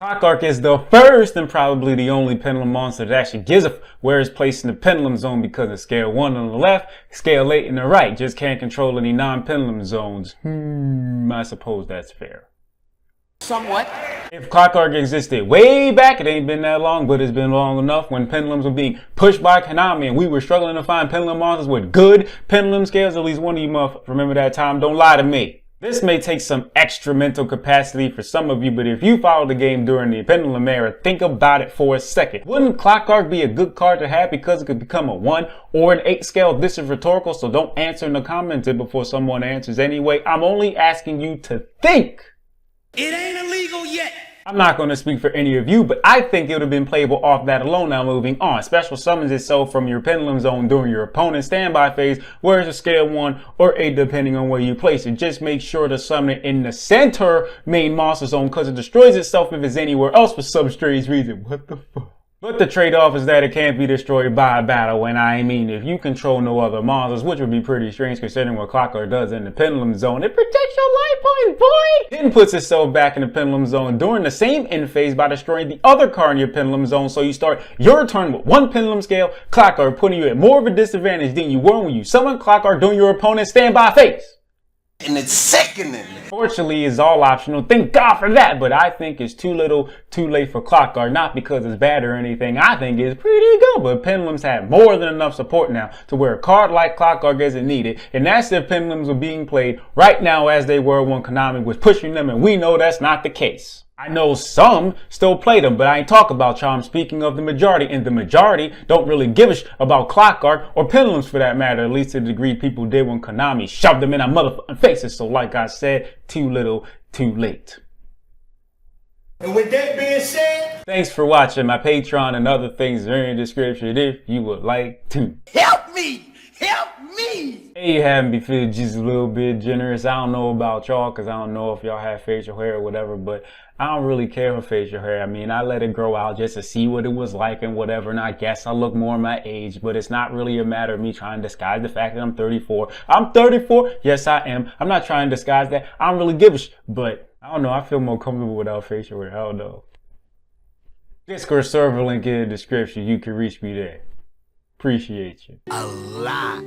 Clockark is the first and probably the only pendulum monster that actually gives a where it's placed in the pendulum zone, because it's scale 1 on the left, scale 8 in the right. Just can't control any non-pendulum zones. I suppose that's fair. Somewhat. If Clockark existed way back, it ain't been that long, but it's been long enough, when pendulums were being pushed by Konami and we were struggling to find pendulum monsters with good pendulum scales. At least one of you motherfuckers remember that time. Don't lie to me. This may take some extra mental capacity for some of you, but if you followed the game during the pendulum era, think about it for a second. Wouldn't Clockark be a good card to have because it could become a 1 or an 8 scale? This is rhetorical, so don't answer in the comments before someone answers anyway. I'm only asking you to think. It ain't illegal yet. I'm not going to speak for any of you, but I think it would have been playable off that alone. Now moving on. Special summons itself from your pendulum zone during your opponent's standby phase, where it's a scale 1 or 8 depending on where you place it. Just make sure to summon it in the center main monster zone, because it destroys itself if it's anywhere else for some strange reason. What the fuck? But the trade-off is that it can't be destroyed by a battle, and I mean, if you control no other monsters, which would be pretty strange considering what Clockark does in the pendulum zone, it protects your life points, boy! Then puts itself back in the pendulum zone during the same end phase by destroying the other card in your pendulum zone, so you start your turn with 1 pendulum scale Clockark, putting you at more of a disadvantage than you were when you summoned Clockark during your opponent's standby phase. And it's sickening. Fortunately, it's all optional. Thank God for that. But I think it's too little, too late for Clockark. Not because it's bad or anything. I think it's pretty good. But pendulums have more than enough support now to where a card like Clockark isn't needed. And that's if pendulums are being played right now as they were when Konami was pushing them. And we know that's not the case. I know some still play them, but I ain't talking about y'all. I'm speaking of the majority, and the majority don't really give a about Clockark or pendulums for that matter, at least to the degree people did when Konami shoved them in our motherfucking faces. So like I said, too little, too late. And with that being said, thanks for watching. My Patreon and other things are in the description if you would like to. Help me! Help me! Hey, you having me feel just a little bit generous. I don't know about y'all, because I don't know if y'all have facial hair or whatever, but I don't really care for facial hair. I mean, I let it grow out just to see what it was like and whatever, and I guess I look more my age, but it's not really a matter of me trying to disguise the fact that I'm 34. I'm 34? Yes, I am. I'm not trying to disguise that. I don't really give a but I don't know. I feel more comfortable without facial hair. I don't know. Discord server link in the description. You can reach me there. Appreciate you. A lot.